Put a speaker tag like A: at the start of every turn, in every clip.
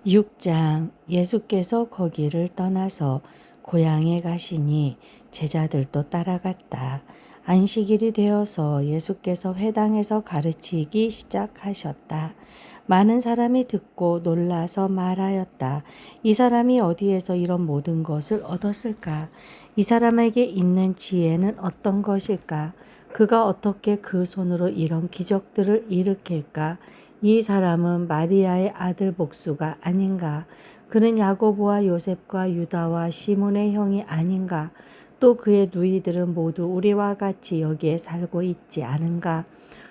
A: 6장. 예수께서 거기를 떠나서 고향에 가시니 제자들도 따라갔다. 안식일이 되어서 예수께서 회당에서 가르치기 시작하셨다. 많은 사람이 듣고 놀라서 말하였다. 이 사람이 어디에서 이런 모든 것을 얻었을까? 이 사람에게 있는 지혜는 어떤 것일까? 그가 어떻게 그 손으로 이런 기적들을 일으킬까? 이 사람은 마리아의 아들 복수가 아닌가? 그는 야고보와 요셉과 유다와 시몬의 형이 아닌가? 또 그의 누이들은 모두 우리와 같이 여기에 살고 있지 않은가?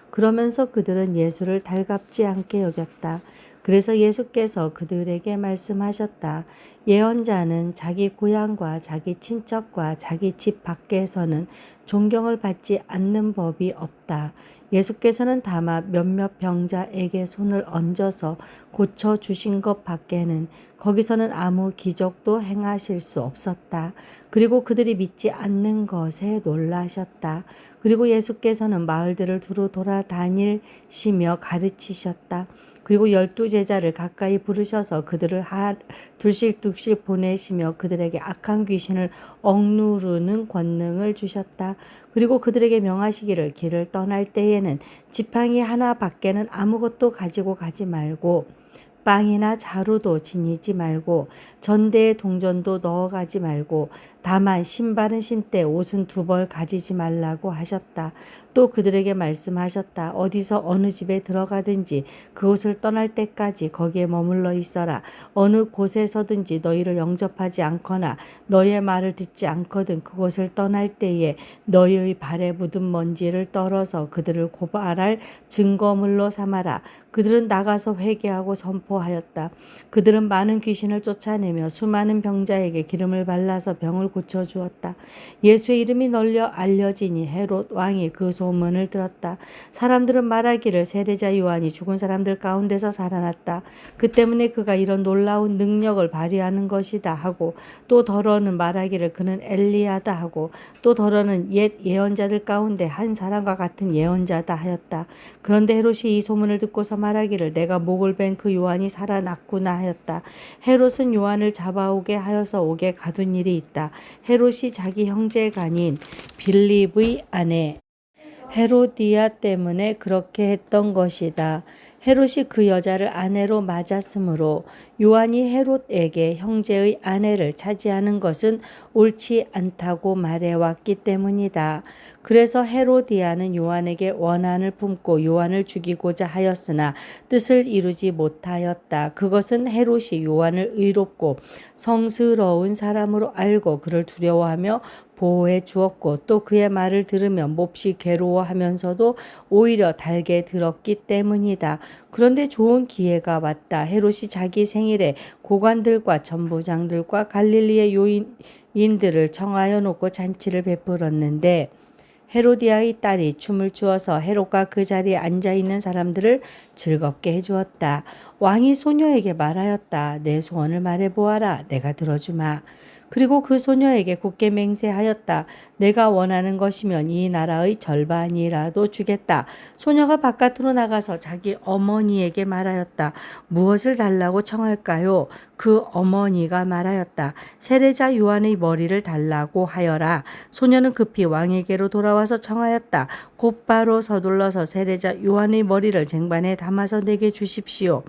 A: 그러면서 그들은 예수를 달갑지 않게 여겼다. 그래서 예수께서 그들에게 말씀하셨다. 예언자는 자기 고향과 자기 친척과 자기 집 밖에서는 존경을 받지 않는 법이 없다. 예수께서는 다만 몇몇 병자에게 손을 얹어서 고쳐주신 것 밖에는 거기서는 아무 기적도 행하실 수 없었다. 그리고 그들이 믿지 않는 것에 놀라셨다. 그리고 예수께서는 마을들을 두루 돌아다니시며 가르치셨다. 그리고 12제자를 가까이 부르셔서 그들을 둘씩 보내시며 그들에게 악한 귀신을 억누르는 권능을 주셨다. 그리고 그들에게 명하시기를 길을 떠날 때에는 지팡이 하나 밖에는 아무것도 가지고 가지 말고 빵이나 자루도 지니지 말고 전대에 동전도 넣어가지 말고 다만 신발은 신되 옷은 두 벌 가지지 말라고 하셨다. 또 그들에게 말씀하셨다. 어디서 어느 집에 들어가든지 그곳을 떠날 때까지 거기에 머물러 있어라. 어느 곳에서든지 너희를 영접하지 않거나 너희의 말을 듣지 않거든 그곳을 떠날 때에 너희의 발에 묻은 먼지를 떨어서 그들을 고발할 증거물로 삼아라. 그들은 나가서 회개하고 선포하였다. 그들은 많은 귀신을 쫓아내며 수많은 병자에게 기름을 발라서 병을 고쳐주었다. 예수의 이름이 널려 알려지니 헤롯 왕이 그 소문을 들었다. 사람들은 말하기를 세례자 요한이 죽은 사람들 가운데서 살아났다. 그 때문에 그가 이런 놀라운 능력을 발휘하는 것이다 하고 또 더러는 말하기를 그는 엘리야다 하고 또 더러는 옛 예언자들 가운데 한 사람과 같은 예언자다 하였다. 그런데 헤롯이 이 소문을 듣고서 말하기를 내가 목을 벤 그 요한이 살아났구나 하였다. 헤롯은 요한을 잡아오게 하여서 옥에 가둔 일이 있다. 헤롯이 자기 형제간인 빌립의 아내 헤로디아 때문에 그렇게 했던 것이다. 헤롯이 그 여자를 아내로 맞았으므로 요한이 헤롯에게 형제의 아내를 차지하는 것은 옳지 않다고 말해왔기 때문이다. 그래서 헤로디아는 요한에게 원한을 품고 요한을 죽이고자 하였으나 뜻을 이루지 못하였다. 그것은 헤롯이 요한을 의롭고 성스러운 사람으로 알고 그를 두려워하며 보호해 주었고 또 그의 말을 들으면 몹시 괴로워하면서도 오히려 달게 들었기 때문이다. 그런데 좋은 기회가 왔다. 헤롯이 자기 생일에 고관들과 전부장들과 갈릴리의 요인들을 청하여 놓고 잔치를 베풀었는데 헤로디아의 딸이 춤을 추어서 헤롯과 그 자리에 앉아 있는 사람들을 즐겁게 해주었다. 왕이 소녀에게 말하였다. 내 소원을 말해보아라. 내가 들어주마. 그리고 그 소녀에게 굳게 맹세하였다. 내가 원하는 것이면 이 나라의 절반이라도 주겠다. 소녀가 바깥으로 나가서 자기 어머니에게 말하였다. 무엇을 달라고 청할까요? 그 어머니가 말하였다. 세례자 요한의 머리를 달라고 하여라. 소녀는 급히 왕에게로 돌아와서 청하였다. 곧바로 서둘러서 세례자 요한의 머리를 쟁반에 담아서 내게 주십시오.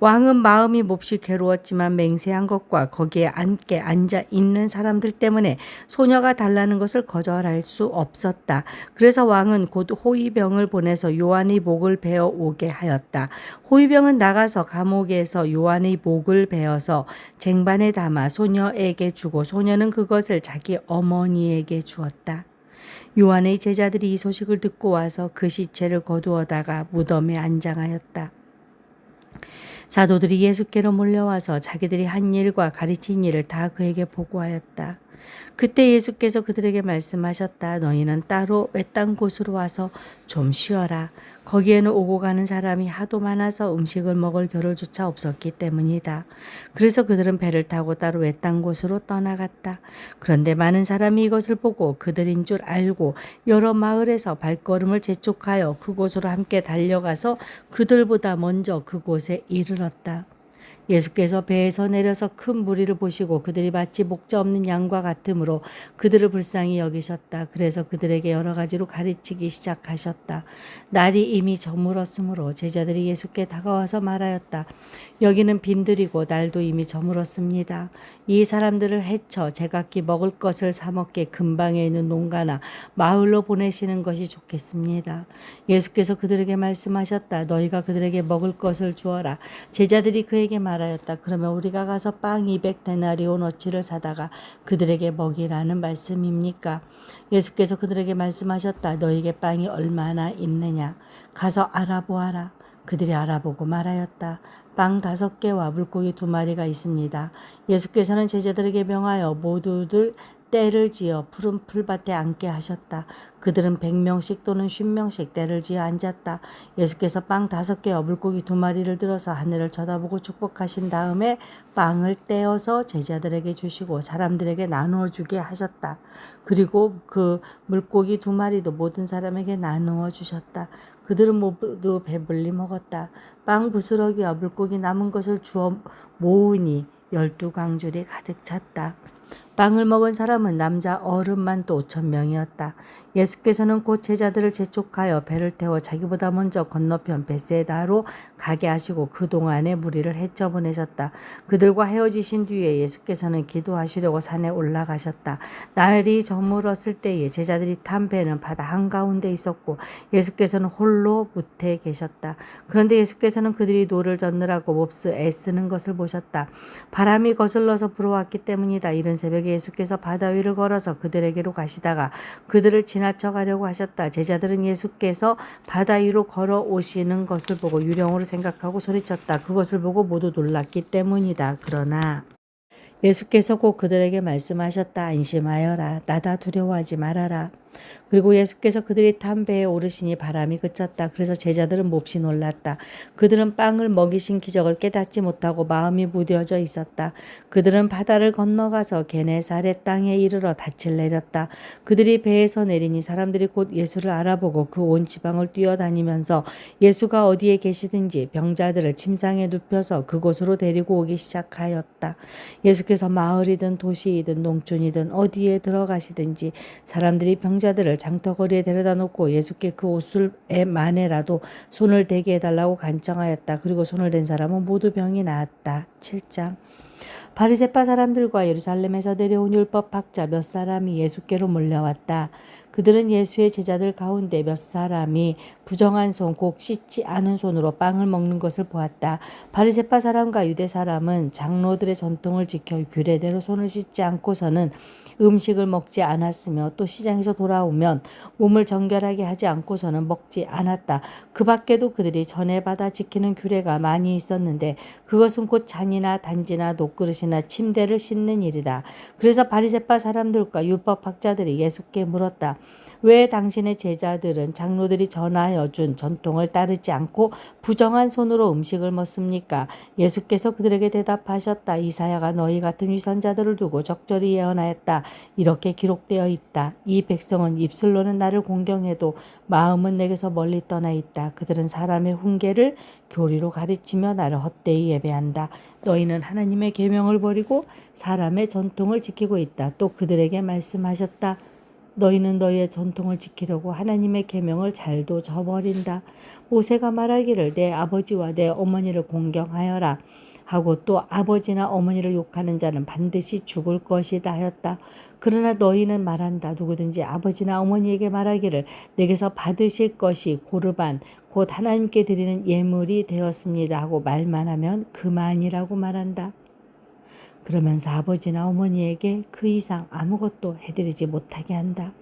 A: 왕은 마음이 몹시 괴로웠지만 맹세한 것과 거기에 함께 앉아 있는 사람들 때문에 소녀가 달라는 것을 거절할 수 없었다. 그래서 왕은 곧 호위병을 보내서 요한의 목을 베어 오게 하였다. 호위병은 나가서 감옥에서 요한의 목을 베어서 쟁반에 담아 소녀에게 주고 소녀는 그것을 자기 어머니에게 주었다. 요한의 제자들이 이 소식을 듣고 와서 그 시체를 거두어다가 무덤에 안장하였다. 사도들이 예수께로 몰려와서 자기들이 한 일과 가르친 일을 다 그에게 보고하였다. 그때 예수께서 그들에게 말씀하셨다. 너희는 따로 외딴 곳으로 와서 좀 쉬어라. 거기에는 오고 가는 사람이 하도 많아서 음식을 먹을 겨를조차 없었기 때문이다. 그래서 그들은 배를 타고 따로 외딴 곳으로 떠나갔다. 그런데 많은 사람이 이것을 보고 그들인 줄 알고 여러 마을에서 발걸음을 재촉하여 그곳으로 함께 달려가서 그들보다 먼저 그곳에 이르렀다. 예수께서 배에서 내려서 큰 무리를 보시고 그들이 마치 목자 없는 양과 같으므로 그들을 불쌍히 여기셨다. 그래서 그들에게 여러 가지로 가르치기 시작하셨다. 날이 이미 저물었으므로 제자들이 예수께 다가와서 말하였다. 여기는 빈들이고 날도 이미 저물었습니다. 이 사람들을 해쳐 제각기 먹을 것을 사 먹게 근방에 있는 농가나 마을로 보내시는 것이 좋겠습니다. 예수께서 그들에게 말씀하셨다. 너희가 그들에게 먹을 것을 주어라. 제자들이 그에게 말하였다. 그러면 우리가 가서 빵 200데나리온어치를 사다가 그들에게 먹이라는 말씀입니까? 예수께서 그들에게 말씀하셨다. 너희에게 빵이 얼마나 있느냐? 가서 알아보아라. 그들이 알아보고 말하였다. 빵 5개와 물고기 2마리가 있습니다. 예수께서는 제자들에게 명하여 모두들 떼를 지어 푸른 풀밭에 앉게 하셨다. 그들은 100명씩 또는 50명씩 떼를 지어 앉았다. 예수께서 빵 5개와 물고기 2마리를 들어서 하늘을 쳐다보고 축복하신 다음에 빵을 떼어서 제자들에게 주시고 사람들에게 나누어 주게 하셨다. 그리고 그 물고기 2마리도 모든 사람에게 나누어 주셨다. 그들은 모두 배불리 먹었다. 빵 부스러기와 물고기 남은 것을 주어 모으니 12강줄이 가득 찼다. 빵을 먹은 사람은 남자 어른만 또 5,000명이었다. 예수께서는 곧 제자들을 재촉하여 배를 태워 자기보다 먼저 건너편 벳세다로 가게 하시고 그동안의 무리를 헤쳐 보내셨다. 그들과 헤어지신 뒤에 예수께서는 기도하시려고 산에 올라가셨다. 날이 저물었을 때에 제자들이 탄 배는 바다 한가운데 있었고 예수께서는 홀로 무태에 계셨다. 그런데 예수께서는 그들이 노를 젓느라고 몹시 애쓰는 것을 보셨다. 바람이 거슬러서 불어왔기 때문이다. 이른 새벽에 예수께서 바다 위를 걸어서 그들에게로 가시다가 그들을 지나쳐 가려고 하셨다. 제자들은 예수께서 바다 위로 걸어오시는 것을 보고 유령으로 생각하고 소리쳤다. 그것을 보고 모두 놀랐기 때문이다. 그러나 예수께서 곧 그들에게 말씀하셨다. 안심하여라. 나다 두려워하지 말아라. 그리고 예수께서 그들이 탄 배에 오르시니 바람이 그쳤다. 그래서 제자들은 몹시 놀랐다. 그들은 빵을 먹이신 기적을 깨닫지 못하고 마음이 무뎌져 있었다. 그들은 바다를 건너가서 게네사렛 땅에 이르러 닻을 내렸다. 그들이 배에서 내리니 사람들이 곧 예수를 알아보고 그 온 지방을 뛰어다니면서 예수가 어디에 계시든지 병자들을 침상에 눕혀서 그곳으로 데리고 오기 시작하였다. 예수께서 마을이든 도시이든 농촌이든 어디에 들어가시든지 사람들이 병자들을 장터거리에 데려다 놓고 예수께 그 옷술에 만에라도 손을 대게 해달라고 간청하였다. 그리고 손을 댄 사람은 모두 병이 나았다. 7장. 바리새파 사람들과 예루살렘에서 내려온 율법학자 몇 사람이 예수께로 몰려왔다. 그들은 예수의 제자들 가운데 몇 사람이 부정한 손, 곧 씻지 않은 손으로 빵을 먹는 것을 보았다. 바리새파 사람과 유대 사람은 장로들의 전통을 지켜 규례대로 손을 씻지 않고서는 음식을 먹지 않았으며 또 시장에서 돌아오면 몸을 정결하게 하지 않고서는 먹지 않았다. 그 밖에도 그들이 전에 받아 지키는 규례가 많이 있었는데 그것은 곧 잔이나 단지나 녹그릇이나 침대를 씻는 일이다. 그래서 바리새파 사람들과 율법학자들이 예수께 물었다. 왜 당신의 제자들은 장로들이 전하여 준 전통을 따르지 않고 부정한 손으로 음식을 먹습니까? 예수께서 그들에게 대답하셨다. 이사야가 너희 같은 위선자들을 두고 적절히 예언하였다. 이렇게 기록되어 있다. 이 백성은 입술로는 나를 공경해도 마음은 내게서 멀리 떠나 있다. 그들은 사람의 훈계를 교리로 가르치며 나를 헛되이 예배한다. 너희는 하나님의 계명을 버리고 사람의 전통을 지키고 있다. 또 그들에게 말씀하셨다. 너희는 너희의 전통을 지키려고 하나님의 계명을 잘도 저버린다. 모세가 말하기를 내 아버지와 내 어머니를 공경하여라 하고 또 아버지나 어머니를 욕하는 자는 반드시 죽을 것이다 하였다. 그러나 너희는 말한다. 누구든지 아버지나 어머니에게 말하기를 내게서 받으실 것이 고르반 곧 하나님께 드리는 예물이 되었습니다 하고 말만 하면 그만이라고 말한다. 그러면서 아버지나 어머니에게 그 이상 아무것도 해드리지 못하게 한다.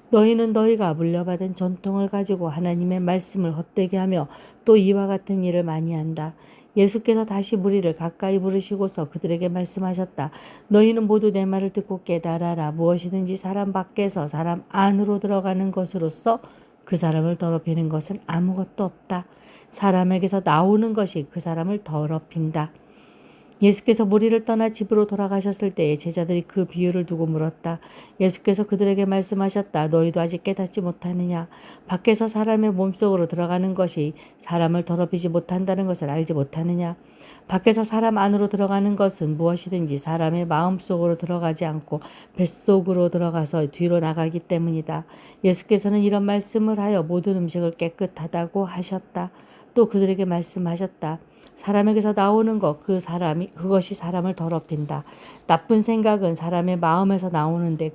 A: 너희는 너희가 물려받은 전통을 가지고 하나님의 말씀을 헛되게 하며 또 이와 같은 일을 많이 한다. 예수께서 다시 무리를 가까이 부르시고서 그들에게 말씀하셨다. 너희는 모두 내 말을 듣고 깨달아라. 무엇이든지 사람 밖에서 사람 안으로 들어가는 것으로서 그 사람을 더럽히는 것은 아무것도 없다. 사람에게서 나오는 것이 그 사람을 더럽힌다. 예수께서 무리를 떠나 집으로 돌아가셨을 때에 제자들이 그 비유를 두고 물었다. 예수께서 그들에게 말씀하셨다. 너희도 아직 깨닫지 못하느냐? 밖에서 사람의 몸속으로 들어가는 것이 사람을 더럽히지 못한다는 것을 알지 못하느냐? 밖에서 사람 안으로 들어가는 것은 무엇이든지 사람의 마음속으로 들어가지 않고 뱃속으로 들어가서 뒤로 나가기 때문이다. 예수께서는 이런 말씀을 하여 모든 음식을 깨끗하다고 하셨다. 또 그들에게 말씀하셨다. 사람에게서 나오는 그것이 사람을 더럽힌다. 나쁜 생각은 사람의 마음에서 나오는데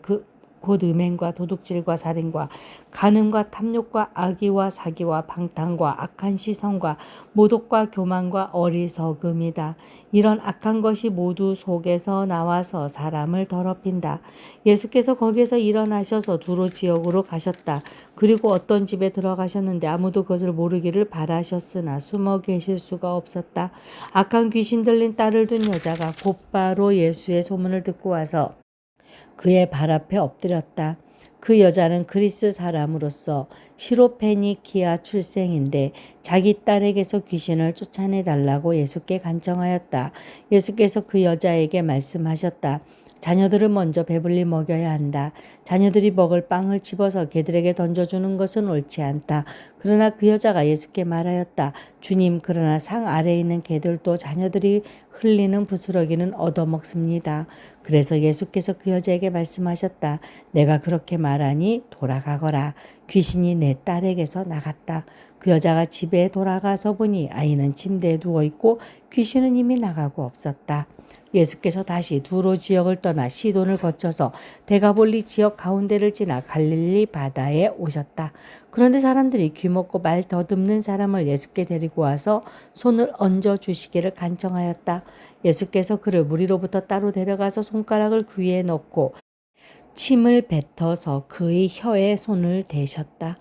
A: 곧 음행과 도둑질과 살인과 간음과 탐욕과 악의와 사기와 방탕과 악한 시선과 모독과 교만과 어리석음이다. 이런 악한 것이 모두 속에서 나와서 사람을 더럽힌다. 예수께서 거기에서 일어나셔서 두로 지역으로 가셨다. 그리고 어떤 집에 들어가셨는데 아무도 그것을 모르기를 바라셨으나 숨어 계실 수가 없었다. 악한 귀신 들린 딸을 둔 여자가 곧바로 예수의 소문을 듣고 와서 그의 발 앞에 엎드렸다. 그 여자는 그리스 사람으로서 시로페니키아 출생인데 자기 딸에게서 귀신을 쫓아내달라고 예수께 간청하였다. 예수께서 그 여자에게 말씀하셨다. 자녀들을 먼저 배불리 먹여야 한다. 자녀들이 먹을 빵을 집어서 개들에게 던져주는 것은 옳지 않다. 그러나 그 여자가 예수께 말하였다. 주님, 그러나 상 아래에 있는 개들도 자녀들이 흘리는 부스러기는 얻어먹습니다. 그래서 예수께서 그 여자에게 말씀하셨다. 내가 그렇게 말하니 돌아가거라. 귀신이 내 딸에게서 나갔다. 그 여자가 집에 돌아가서 보니 아이는 침대에 누워있고 귀신은 이미 나가고 없었다. 예수께서 다시 두로 지역을 떠나 시돈을 거쳐서 데가볼리 지역 가운데를 지나 갈릴리 바다에 오셨다. 그런데 사람들이 귀먹고 말 더듬는 사람을 예수께 데리고 와서 손을 얹어 주시기를 간청하였다. 예수께서 그를 무리로부터 따로 데려가서 손가락을 귀에 넣고 침을 뱉어서 그의 혀에 손을 대셨다.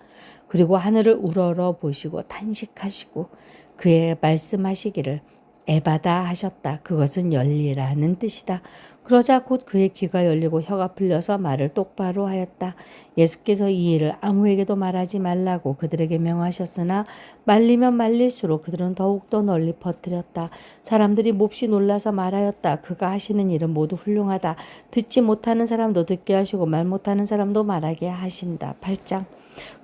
A: 그리고 하늘을 우러러 보시고 탄식하시고 그에 말씀하시기를 에바다 하셨다. 그것은 열리라는 뜻이다. 그러자 곧 그의 귀가 열리고 혀가 풀려서 말을 똑바로 하였다. 예수께서 이 일을 아무에게도 말하지 말라고 그들에게 명하셨으나 말리면 말릴수록 그들은 더욱더 널리 퍼뜨렸다. 사람들이 몹시 놀라서 말하였다. 그가 하시는 일은 모두 훌륭하다. 듣지 못하는 사람도 듣게 하시고 말 못하는 사람도 말하게 하신다. 8장.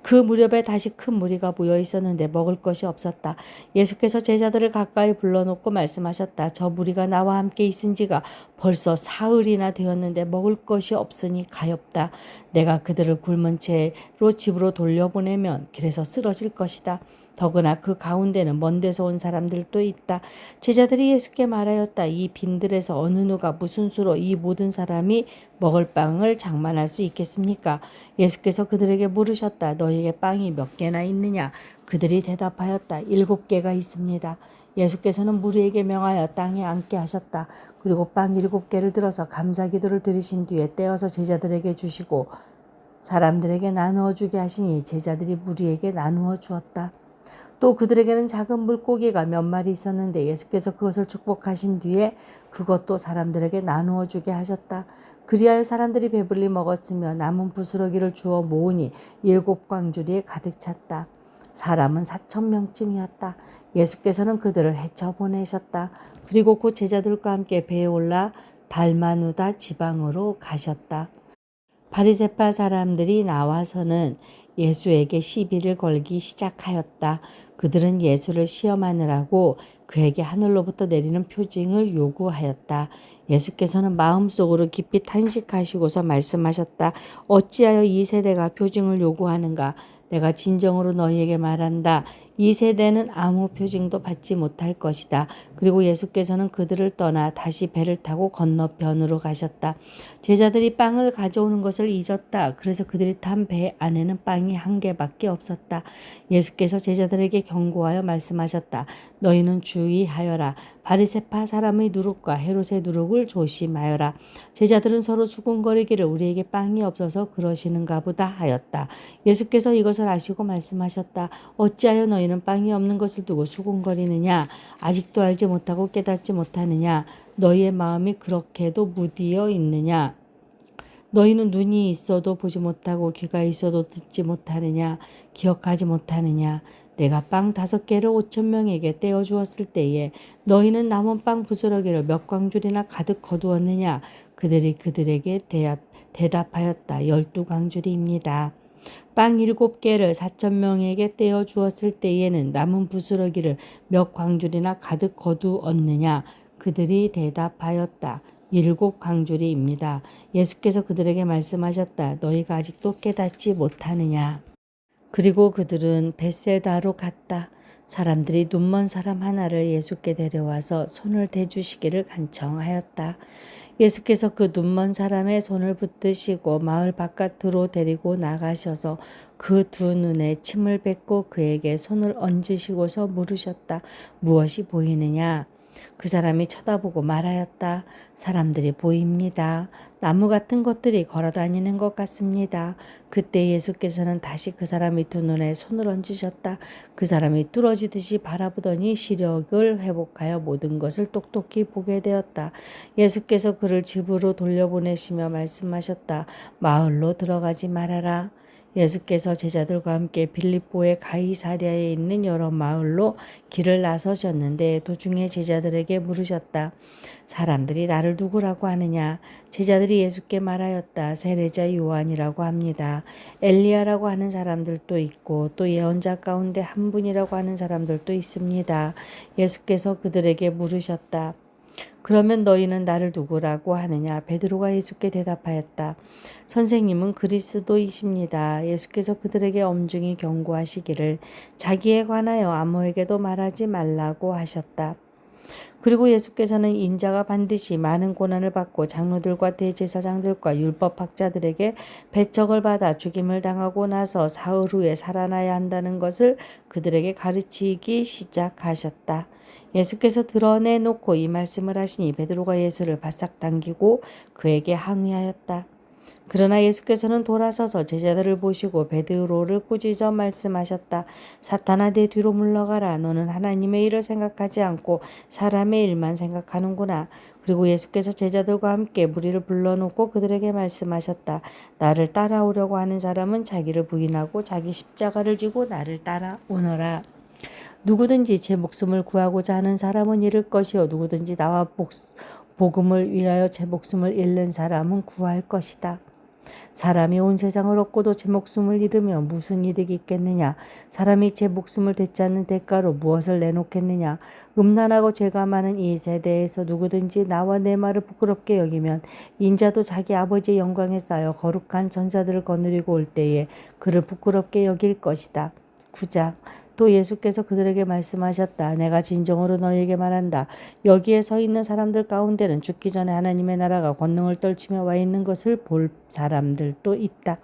A: 그 무렵에 다시 큰 무리가 모여 있었는데 먹을 것이 없었다. 예수께서 제자들을 가까이 불러놓고 말씀하셨다. 저 무리가 나와 함께 있은 지가 벌써 사흘이나 되었는데 먹을 것이 없으니 가엾다. 내가 그들을 굶은 채로 집으로 돌려보내면 길에서 쓰러질 것이다. 더구나 그 가운데는 먼 데서 온 사람들도 있다. 제자들이 예수께 말하였다. 이 빈들에서 어느 누가 무슨 수로 이 모든 사람이 먹을 빵을 장만할 수 있겠습니까? 예수께서 그들에게 물으셨다. 너희에게 빵이 몇 개나 있느냐? 그들이 대답하였다. 7개가 있습니다. 예수께서는 무리에게 명하여 땅에 앉게 하셨다. 그리고 빵 7개를 들어서 감사기도를 드리신 뒤에 떼어서 제자들에게 주시고 사람들에게 나누어 주게 하시니 제자들이 무리에게 나누어 주었다. 또 그들에게는 작은 물고기가 몇 마리 있었는데 예수께서 그것을 축복하신 뒤에 그것도 사람들에게 나누어 주게 하셨다. 그리하여 사람들이 배불리 먹었으며 남은 부스러기를 주어 모으니 7광주리에 가득 찼다. 사람은 4,000명쯤이었다. 예수께서는 그들을 헤쳐 보내셨다. 그리고 곧 제자들과 함께 배에 올라 달마누다 지방으로 가셨다. 바리새파 사람들이 나와서는 예수에게 시비를 걸기 시작하였다. 그들은 예수를 시험하느라고 그에게 하늘로부터 내리는 표징을 요구하였다. 예수께서는 마음속으로 깊이 탄식하시고서 말씀하셨다. 어찌하여 이 세대가 표징을 요구하는가? 내가 진정으로 너희에게 말한다. 이 세대는 아무 표징도 받지 못할 것이다. 그리고 예수께서는 그들을 떠나 다시 배를 타고 건너편으로 가셨다. 제자들이 빵을 가져오는 것을 잊었다. 그래서 그들이 탄 배 안에는 빵이 1개밖에 없었다. 예수께서 제자들에게 경고하여 말씀하셨다. 너희는 주의하여라. 바리새파 사람의 누룩과 헤롯의 누룩을 조심하여라. 제자들은 서로 수군거리기를 우리에게 빵이 없어서 그러시는가 보다 하였다. 예수께서 이것을 아시고 말씀하셨다. 어찌하여 너희는 빵이 없는 것을 두고 수군거리느냐? 아직도 알지 못하고 깨닫지 못하느냐? 너희의 마음이 그렇게도 무디어 있느냐? 너희는 눈이 있어도 보지 못하고 귀가 있어도 듣지 못하느냐? 기억하지 못하느냐? 내가 빵 5개를 5,000명에게 떼어 주었을 때에 너희는 남은 빵 부스러기를 몇 광줄이나 가득 거두었느냐? 그들이 그들에게 대답하였다. 12광줄이입니다. 빵 7개를 4,000명에게 떼어 주었을 때에는 남은 부스러기를 몇 광줄이나 가득 거두었느냐? 그들이 대답하였다. 7광줄이입니다. 예수께서 그들에게 말씀하셨다. 너희가 아직도 깨닫지 못하느냐? 그리고 그들은 벳세다로 갔다. 사람들이 눈먼 사람 하나를 예수께 데려와서 손을 대주시기를 간청하였다. 예수께서 그 눈먼 사람의 손을 붙드시고 마을 바깥으로 데리고 나가셔서 그 두 눈에 침을 뱉고 그에게 손을 얹으시고서 물으셨다. 무엇이 보이느냐? 그 사람이 쳐다보고 말하였다. 사람들이 보입니다. 나무 같은 것들이 걸어다니는 것 같습니다. 그때 예수께서는 다시 그 사람의 두 눈에 손을 얹으셨다. 그 사람이 뚫어지듯이 바라보더니 시력을 회복하여 모든 것을 똑똑히 보게 되었다. 예수께서 그를 집으로 돌려보내시며 말씀하셨다. 마을로 들어가지 말아라. 예수께서 제자들과 함께 빌립보의 가이사랴에 있는 여러 마을로 길을 나서셨는데 도중에 제자들에게 물으셨다. 사람들이 나를 누구라고 하느냐? 제자들이 예수께 말하였다. 세례자 요한이라고 합니다. 엘리야라고 하는 사람들도 있고 또 예언자 가운데 한 분이라고 하는 사람들도 있습니다. 예수께서 그들에게 물으셨다. 그러면 너희는 나를 누구라고 하느냐? 베드로가 예수께 대답하였다. 선생님은 그리스도이십니다. 예수께서 그들에게 엄중히 경고하시기를 자기에 관하여 아무에게도 말하지 말라고 하셨다. 그리고 예수께서는 인자가 반드시 많은 고난을 받고 장로들과 대제사장들과 율법학자들에게 배척을 받아 죽임을 당하고 나서 사흘 후에 살아나야 한다는 것을 그들에게 가르치기 시작하셨다. 예수께서 드러내놓고 이 말씀을 하시니 베드로가 예수를 바싹 당기고 그에게 항의하였다. 그러나 예수께서는 돌아서서 제자들을 보시고 베드로를 꾸짖어 말씀하셨다. 사탄아, 내 뒤로 물러가라. 너는 하나님의 일을 생각하지 않고 사람의 일만 생각하는구나. 그리고 예수께서 제자들과 함께 무리를 불러놓고 그들에게 말씀하셨다. 나를 따라오려고 하는 사람은 자기를 부인하고 자기 십자가를 지고 나를 따라오너라. 누구든지 제 목숨을 구하고자 하는 사람은 잃을 것이요 누구든지 나와 복음을 위하여 제 목숨을 잃는 사람은 구할 것이다. 사람이 온 세상을 얻고도 제 목숨을 잃으면 무슨 이득이 있겠느냐? 사람이 제 목숨을 되지 않는 대가로 무엇을 내놓겠느냐? 음란하고 죄가 많은 이 세대에서 누구든지 나와 내 말을 부끄럽게 여기면 인자도 자기 아버지의 영광에 쌓여 거룩한 전사들을 거느리고 올 때에 그를 부끄럽게 여길 것이다. 9장. 또 예수께서 그들에게 말씀하셨다. 내가 진정으로 너희에게 말한다. 여기에 서 있는 사람들 가운데는 죽기 전에 하나님의 나라가 권능을 떨치며 와 있는 것을 볼 사람들도 있다.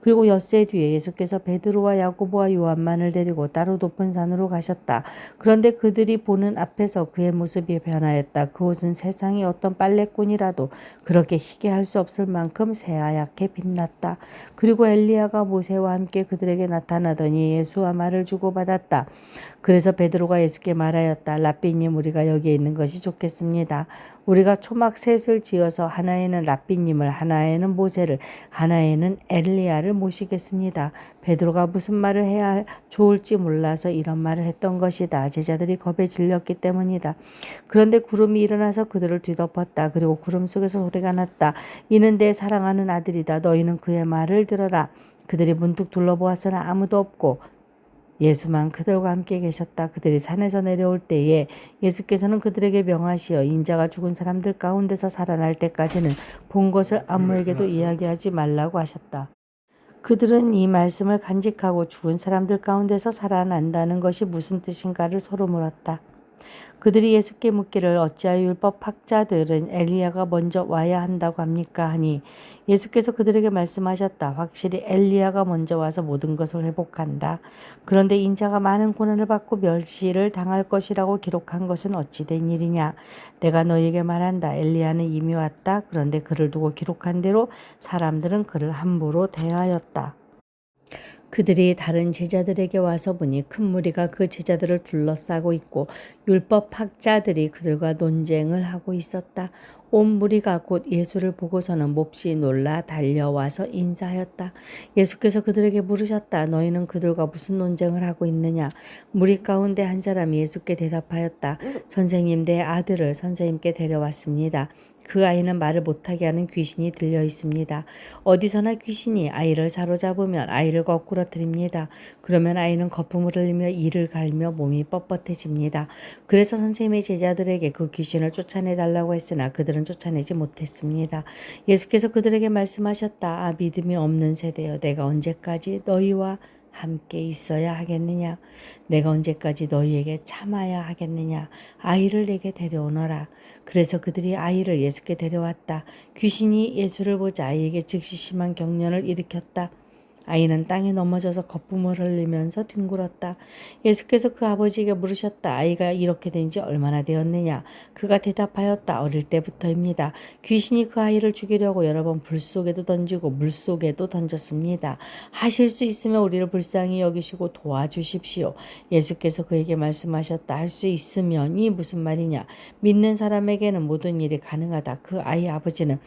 A: 그리고 엿새 뒤에 예수께서 베드로와 야고보와 요한만을 데리고 따로 높은 산으로 가셨다. 그런데 그들이 보는 앞에서 그의 모습이 변하였다. 그 옷은 세상의 어떤 빨래꾼이라도 그렇게 희게 할 수 없을 만큼 새하얗게 빛났다. 그리고 엘리야가 모세와 함께 그들에게 나타나더니 예수와 말을 주고받았다. 그래서 베드로가 예수께 말하였다. 랍비님, 우리가 여기에 있는 것이 좋겠습니다. 우리가 초막 셋을 지어서 하나에는 랍비님을, 하나에는 모세를, 하나에는 엘리야를 모시겠습니다. 베드로가 무슨 말을 해야 좋을지 몰라서 이런 말을 했던 것이다. 제자들이 겁에 질렸기 때문이다. 그런데 구름이 일어나서 그들을 뒤덮었다. 그리고 구름 속에서 소리가 났다. 이는 내 사랑하는 아들이다. 너희는 그의 말을 들어라. 그들이 문득 둘러보았으나 아무도 없고 예수만 그들과 함께 계셨다. 그들이 산에서 내려올 때에 예수께서는 그들에게 명하시어 인자가 죽은 사람들 가운데서 살아날 때까지는 본 것을 아무에게도 이야기하지 말라고 하셨다. 그들은 이 말씀을 간직하고 죽은 사람들 가운데서 살아난다는 것이 무슨 뜻인가를 서로 물었다. 그들이 예수께 묻기를 어찌하여 율법학자들은 엘리야가 먼저 와야 한다고 합니까? 하니 예수께서 그들에게 말씀하셨다. 확실히 엘리야가 먼저 와서 모든 것을 회복한다. 그런데 인자가 많은 고난을 받고 멸시를 당할 것이라고 기록한 것은 어찌 된 일이냐? 내가 너희에게 말한다. 엘리야는 이미 왔다. 그런데 그를 두고 기록한 대로 사람들은 그를 함부로 대하였다. 그들이 다른 제자들에게 와서 보니 큰 무리가 그 제자들을 둘러싸고 있고 율법학자들이 그들과 논쟁을 하고 있었다. 온 무리가 곧 예수를 보고서는 몹시 놀라 달려와서 인사하였다. 예수께서 그들에게 물으셨다. 너희는 그들과 무슨 논쟁을 하고 있느냐? 무리 가운데 한 사람이 예수께 대답하였다. 선생님, 내 아들을 선생님께 데려왔습니다. 그 아이는 말을 못하게 하는 귀신이 들려 있습니다. 어디서나 귀신이 아이를 사로잡으면 아이를 거꾸러뜨립니다. 그러면 아이는 거품을 흘리며 이를 갈며 몸이 뻣뻣해집니다. 그래서 선생님의 제자들에게 그 귀신을 쫓아내달라고 했으나 그들은 쫓아내지 못했습니다. 예수께서 그들에게 말씀하셨다. 아, 믿음이 없는 세대여, 내가 언제까지 너희와 함께 있어야 하겠느냐? 내가 언제까지 너희에게 참아야 하겠느냐? 아이를 내게 데려오너라. 그래서 그들이 아이를 예수께 데려왔다. 귀신이 예수를 보자 아이에게 즉시 심한 경련을 일으켰다. 아이는 땅에 넘어져서 거품을 흘리면서 뒹굴었다. 예수께서 그 아버지에게 물으셨다. 아이가 이렇게 된 지 얼마나 되었느냐? 그가 대답하였다. 어릴 때부터입니다. 귀신이 그 아이를 죽이려고 여러 번 불 속에도 던지고 물 속에도 던졌습니다. 하실 수 있으면 우리를 불쌍히 여기시고 도와주십시오. 예수께서 그에게 말씀하셨다. 할 수 있으면이 무슨 말이냐? 믿는 사람에게는 모든 일이 가능하다. 그 아이 아버지는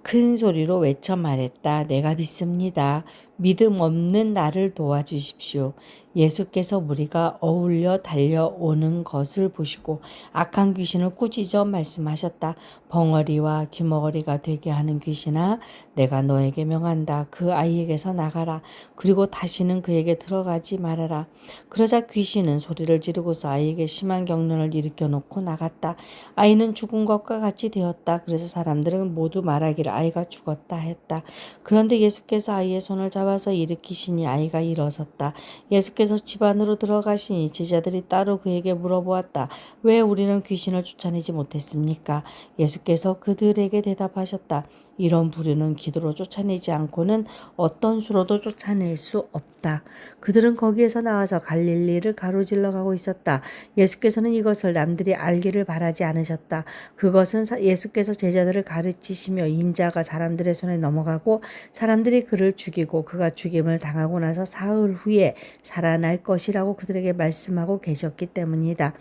A: 큰 소리로 외쳐 말했다. 내가 믿습니다. 믿음 없는 나를 도와주십시오. 예수께서 무리가 어울려 달려오는 것을 보시고 악한 귀신을 꾸짖어 말씀하셨다. 벙어리와 귀머거리가 되게 하는 귀신아, 내가 너에게 명한다. 그 아이에게서 나가라. 그리고 다시는 그에게 들어가지 말아라. 그러자 귀신은 소리를 지르고서 아이에게 심한 경련을 일으켜 놓고 나갔다. 아이는 죽은 것과 같이 되었다. 그래서 사람들은 모두 말하기를 아이가 죽었다 했다. 그런데 예수께서 아이의 손을 잡아서 일으키시니 아이가 일어섰다. 예수께서 집 안으로 들어가시니 제자들이 따로 그에게 물어보았다. 왜 우리는 귀신을 쫓아내지 못했습니까? 예수께서 그들에게 대답하셨다. 이런 부류는 기도로 쫓아내지 않고는 어떤 수로도 쫓아낼 수 없다. 그들은 거기에서 나와서 갈릴리를 가로질러 가고 있었다. 예수께서는 이것을 남들이 알기를 바라지 않으셨다. 그것은 예수께서 제자들을 가르치시며 인자가 사람들의 손에 넘어가고 사람들이 그를 죽이고 그가 죽임을 당하고 나서 사흘 후에 살아날 것이라고 그들에게 말씀하고 계셨기 때문이다.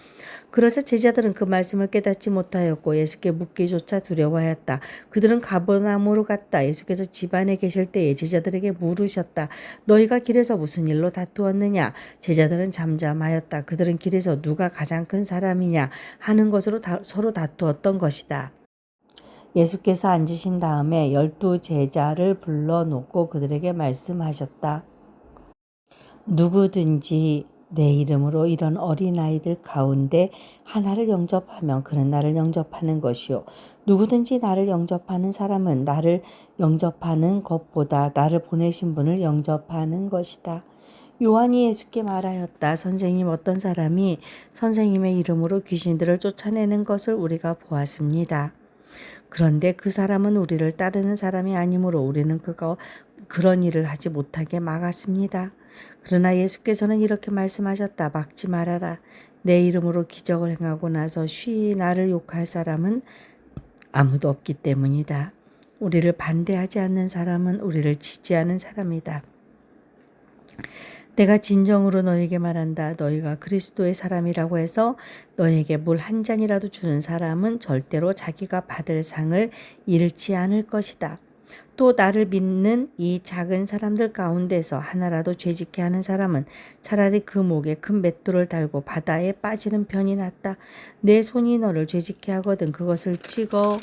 A: 그러자 제자들은 그 말씀을 깨닫지 못하였고 예수께 묻기조차 두려워하였다. 그들은 가버나움으로 갔다. 예수께서 집안에 계실 때에 제자들에게 물으셨다. 너희가 길에서 무슨 일로 다투었느냐? 제자들은 잠잠하였다. 그들은 길에서 누가 가장 큰 사람이냐 하는 것으로 서로 다투었던 것이다. 예수께서 앉으신 다음에 12 제자를 불러놓고 그들에게 말씀하셨다. 누구든지 내 이름으로 이런 어린아이들 가운데 하나를 영접하면 그는 나를 영접하는 것이요. 누구든지 나를 영접하는 사람은 나를 영접하는 것보다 나를 보내신 분을 영접하는 것이다. 요한이 예수께 말하였다. 선생님, 어떤 사람이 선생님의 이름으로 귀신들을 쫓아내는 것을 우리가 보았습니다. 그런데 그 사람은 우리를 따르는 사람이 아니므로 우리는 그가 그런 일을 하지 못하게 막았습니다. 그러나 예수께서는 이렇게 말씀하셨다. 막지 말아라. 내 이름으로 기적을 행하고 나서 쉬이 나를 욕할 사람은 아무도 없기 때문이다. 우리를 반대하지 않는 사람은 우리를 지지하는 사람이다. 내가 진정으로 너에게 말한다. 너희가 그리스도의 사람이라고 해서 너에게 물 한 잔이라도 주는 사람은 절대로 자기가 받을 상을 잃지 않을 것이다. 또 나를 믿는 이 작은 사람들 가운데서 하나라도 죄짓게 하는 사람은 차라리 그 목에 큰 맷돌을 달고 바다에 빠지는 편이 낫다. 내 손이 너를 죄짓게 하거든 그것을 찍어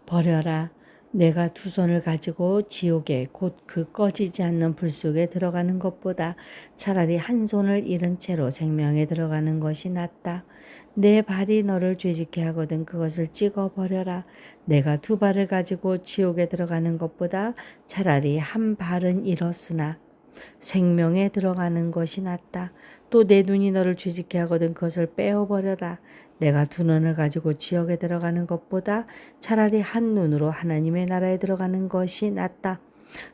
A: 버려라. 내가 두 손을 가지고 지옥에 곧 그 꺼지지 않는 불 속에 들어가는 것보다 차라리 한 손을 잃은 채로 생명에 들어가는 것이 낫다. 내 발이 너를 죄짓게 하거든 그것을 찍어 버려라. 내가 두 발을 가지고 지옥에 들어가는 것보다 차라리 한 발은 잃었으나 생명에 들어가는 것이 낫다. 또 내 눈이 너를 죄짓게 하거든 그것을 빼어버려라. 내가 두 눈을 가지고 지옥에 들어가는 것보다 차라리 한 눈으로 하나님의 나라에 들어가는 것이 낫다.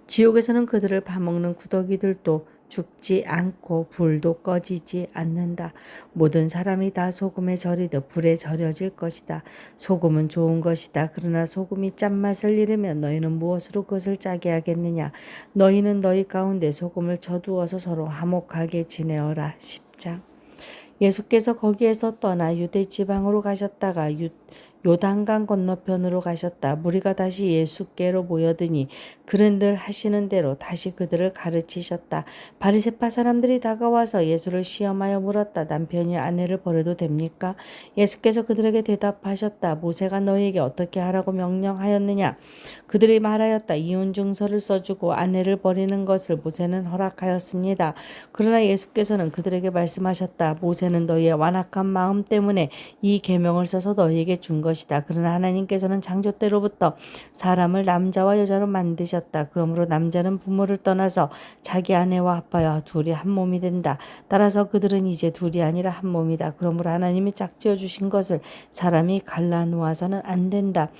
A: 지옥에서는 그들을 파먹는 구더기들도 죽지 않고 불도 꺼지지 않는다. 모든 사람이 다 소금에 절이듯 불에 절여질 것이다. 소금은 좋은 것이다. 그러나 소금이 짠맛을 잃으면 너희는 무엇으로 그것을 짜게 하겠느냐. 너희는 너희 가운데 소금을 쳐두어서 서로 화목하게 지내어라. 10장. 예수께서 거기에서 떠나 유대 지방으로 가셨다가 요단강 건너편으로 가셨다. 무리가 다시 예수께로 모여드니 그는 늘 하시는 대로 다시 그들을 가르치셨다. 바리새파 사람들이 다가와서 예수를 시험하여 물었다. 남편이 아내를 버려도 됩니까? 예수께서 그들에게 대답하셨다. 모세가 너희에게 어떻게 하라고 명령하였느냐? 그들이 말하였다. 이혼 증서를 써주고 아내를 버리는 것을 모세는 허락하였습니다. 그러나 예수께서는 그들에게 말씀하셨다. 모세는 너희의 완악한 마음 때문에 이 계명을 써서 너희에게 준 것이다. 그러나 하나님께서는 창조 때로부터 사람을 남자와 여자로 만드셨다. 그러므로 남자는 부모를 떠나서 자기 아내와 합하여 둘이 한 몸이 된다. 따라서 그들은 이제 둘이 아니라 한 몸이다. 그러므로 하나님이 짝지어 주신 것을 사람이 갈라놓아서는 안 된다.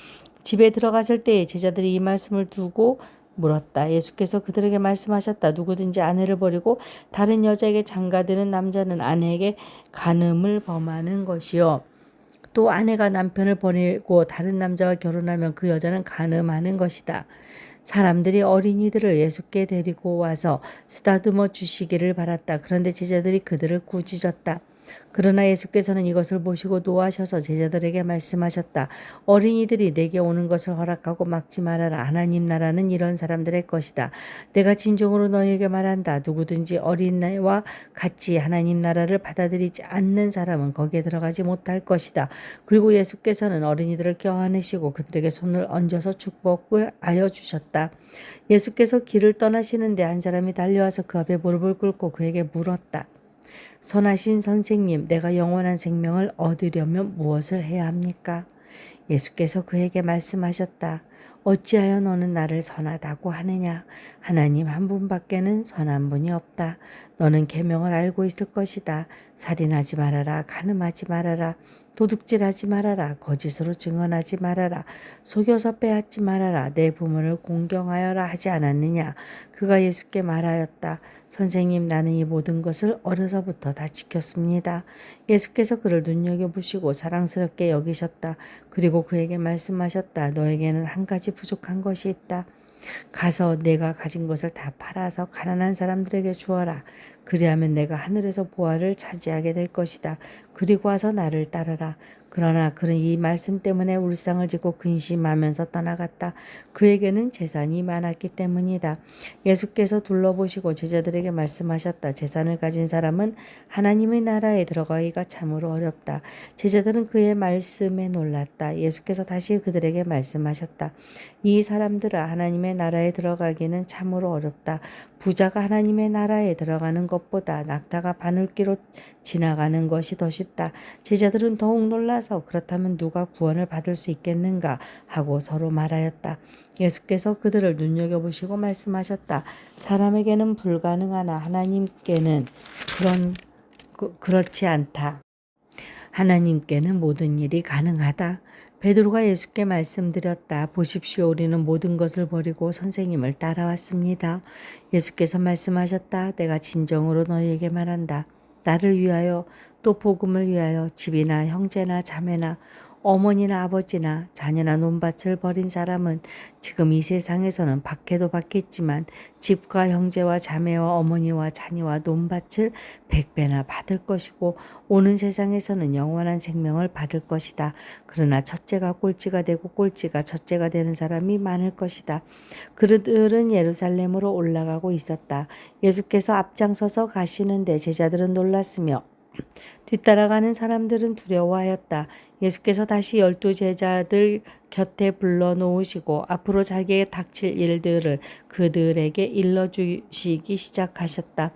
A: 집에 들어갔을 때에 제자들이 이 말씀을 두고 물었다. 예수께서 그들에게 말씀하셨다. 누구든지 아내를 버리고 다른 여자에게 장가드는 남자는 아내에게 간음을 범하는 것이요. 또 아내가 남편을 버리고 다른 남자와 결혼하면 그 여자는 간음하는 것이다. 사람들이 어린이들을 예수께 데리고 와서 쓰다듬어 주시기를 바랐다. 그런데 제자들이 그들을 꾸짖었다. 그러나 예수께서는 이것을 보시고 노하셔서 제자들에게 말씀하셨다. 어린이들이 내게 오는 것을 허락하고 막지 말아라. 하나님 나라는 이런 사람들의 것이다. 내가 진정으로 너희에게 말한다. 누구든지 어린애와 같이 하나님 나라를 받아들이지 않는 사람은 거기에 들어가지 못할 것이다. 그리고 예수께서는 어린이들을 껴안으시고 그들에게 손을 얹어서 축복하여 주셨다. 예수께서 길을 떠나시는데 한 사람이 달려와서 그 앞에 무릎을 꿇고 그에게 물었다. 선하신 선생님, 내가 영원한 생명을 얻으려면 무엇을 해야 합니까? 예수께서 그에게 말씀하셨다. 어찌하여 너는 나를 선하다고 하느냐? 하나님 한 분밖에는 선한 분이 없다. 너는 계명을 알고 있을 것이다. 살인하지 말아라. 간음하지 말아라. 도둑질하지 말아라. 거짓으로 증언하지 말아라. 속여서 빼앗지 말아라. 내 부모를 공경하여라 하지 않았느냐? 그가 예수께 말하였다. 선생님, 나는 이 모든 것을 어려서부터 다 지켰습니다. 예수께서 그를 눈여겨보시고 사랑스럽게 여기셨다. 그리고 그에게 말씀하셨다. 너에게는 한 가지 부족한 것이 있다. 가서 내가 가진 것을 다 팔아서 가난한 사람들에게 주어라. 그리하면 내가 하늘에서 보화를 차지하게 될 것이다. 그리고 와서 나를 따르라. 그러나 그는 이 말씀 때문에 울상을 짓고 근심하면서 떠나갔다. 그에게는 재산이 많았기 때문이다. 예수께서 둘러보시고 제자들에게 말씀하셨다. 재산을 가진 사람은 하나님의 나라에 들어가기가 참으로 어렵다. 제자들은 그의 말씀에 놀랐다. 예수께서 다시 그들에게 말씀하셨다. 이 사람들아, 하나님의 나라에 들어가기는 참으로 어렵다. 부자가 하나님의 나라에 들어가는 것보다 낙타가 바늘기로 지나가는 것이 더 쉽다. 제자들은 더욱 놀라서 그렇다면 누가 구원을 받을 수 있겠는가 하고 서로 말하였다. 예수께서 그들을 눈여겨보시고 말씀하셨다. 사람에게는 불가능하나 하나님께는 그렇지 않다. 하나님께는 모든 일이 가능하다. 베드로가 예수께 말씀드렸다. 보십시오. 우리는 모든 것을 버리고 선생님을 따라왔습니다. 예수께서 말씀하셨다. 내가 진정으로 너희에게 말한다. 나를 위하여 또 복음을 위하여 집이나 형제나 자매나 어머니나 아버지나 자녀나 논밭을 버린 사람은 지금 이 세상에서는 박해도 받겠지만 집과 형제와 자매와 어머니와 자녀와 논밭을 100배나 받을 것이고 오는 세상에서는 영원한 생명을 받을 것이다. 그러나 첫째가 꼴찌가 되고 꼴찌가 첫째가 되는 사람이 많을 것이다. 그들은 예루살렘으로 올라가고 있었다. 예수께서 앞장서서 가시는데 제자들은 놀랐으며 뒤따라가는 사람들은 두려워하였다. 예수께서 다시 12 제자들 곁에 불러놓으시고 앞으로 자기에게 닥칠 일들을 그들에게 일러주시기 시작하셨다.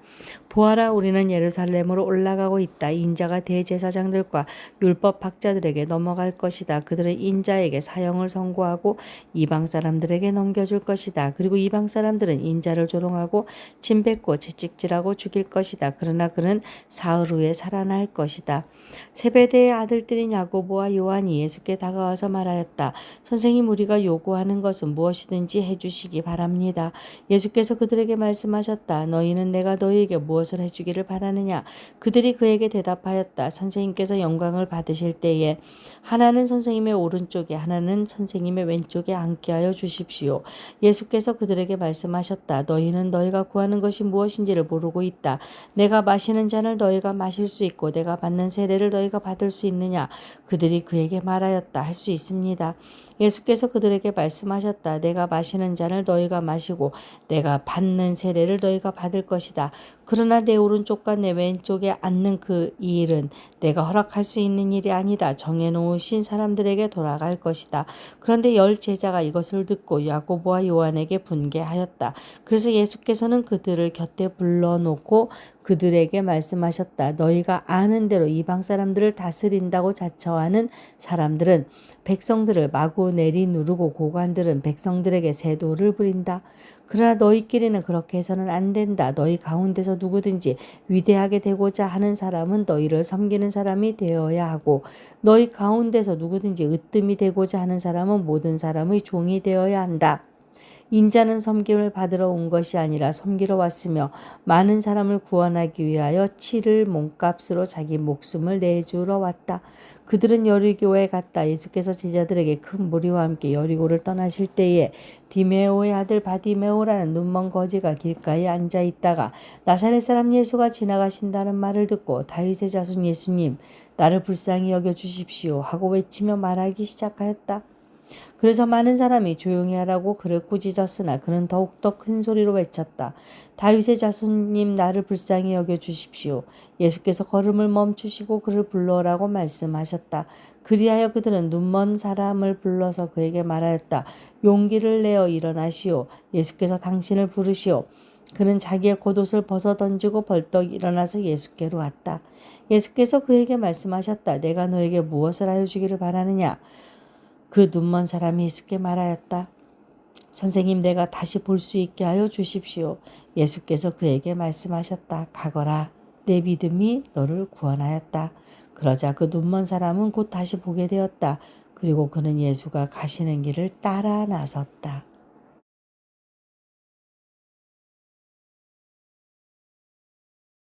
A: 보아라, 우리는 예루살렘으로 올라가고 있다. 인자가 대제사장들과 율법학자들에게 넘어갈 것이다. 그들은 인자에게 사형을 선고하고 이방 사람들에게 넘겨줄 것이다. 그리고 이방 사람들은 인자를 조롱하고 침뱉고 채찍질하고 죽일 것이다. 그러나 그는 사흘 후에 살아날 것이다. 세베대의 아들들인 야고보와 요한이 예수께 다가와서 말하였다. 선생님, 우리가 요구하는 것은 무엇이든지 해주시기 바랍니다. 예수께서 그들에게 말씀하셨다. 너희는 내가 너희에게 무엇 무엇을 해주기를 바라느냐. 그들이 그에게 대답하였다. 선생님께서 영광을 받으실 때에 하나는 선생님의 오른쪽에 하나는 선생님의 왼쪽에 앉게 하여 주십시오. 예수께서 그들에게 말씀하셨다. 너희는 너희가 구하는 것이 무엇인지를 모르고 있다. 내가 마시는 잔을 너희가 마실 수 있고 내가 받는 세례를 너희가 받을 수 있느냐. 그들이 그에게 말하였다. 할 수 있습니다. 예수께서 그들에게 말씀하셨다. 내가 마시는 잔을 너희가 마시고 내가 받는 세례를 너희가 받을 것이다. 그러나 내 오른쪽과 내 왼쪽에 앉는 그 일은 내가 허락할 수 있는 일이 아니다. 정해놓으신 사람들에게 돌아갈 것이다. 그런데 10 제자가 이것을 듣고 야고보와 요한에게 분개하였다. 그래서 예수께서는 그들을 곁에 불러놓고 그들에게 말씀하셨다. 너희가 아는 대로 이방 사람들을 다스린다고 자처하는 사람들은 백성들을 마구 내리누르고 고관들은 백성들에게 세도를 부린다. 그러나 너희끼리는 그렇게 해서는 안 된다. 너희 가운데서 누구든지 위대하게 되고자 하는 사람은 너희를 섬기는 사람이 되어야 하고 너희 가운데서 누구든지 으뜸이 되고자 하는 사람은 모든 사람의 종이 되어야 한다. 인자는 섬김을 받으러 온 것이 아니라 섬기러 왔으며 많은 사람을 구원하기 위하여 치를 몸값으로 자기 목숨을 내주러 왔다. 그들은 여리고에 갔다. 예수께서 제자들에게 큰 무리와 함께 여리고를 떠나실 때에 디메오의 아들 바디메오라는 눈먼 거지가 길가에 앉아 있다가 나사렛 사람 예수가 지나가신다는 말을 듣고 다윗의 자손 예수님 나를 불쌍히 여겨 주십시오 하고 외치며 말하기 시작하였다. 그래서 많은 사람이 조용히 하라고 그를 꾸짖었으나 그는 더욱더 큰 소리로 외쳤다. 다윗의 자손님 나를 불쌍히 여겨 주십시오. 예수께서 걸음을 멈추시고 그를 불러오라고 말씀하셨다. 그리하여 그들은 눈먼 사람을 불러서 그에게 말하였다. 용기를 내어 일어나시오. 예수께서 당신을 부르시오. 그는 자기의 겉옷을 벗어 던지고 벌떡 일어나서 예수께로 왔다. 예수께서 그에게 말씀하셨다. 내가 너에게 무엇을 하여 주기를 바라느냐. 그 눈먼 사람이 예수께 말하였다. 선생님 내가 다시 볼 수 있게 하여 주십시오. 예수께서 그에게 말씀하셨다. 가거라. 내 믿음이 너를 구원하였다. 그러자 그 눈먼 사람은 곧 다시 보게 되었다. 그리고 그는 예수가 가시는 길을 따라 나섰다.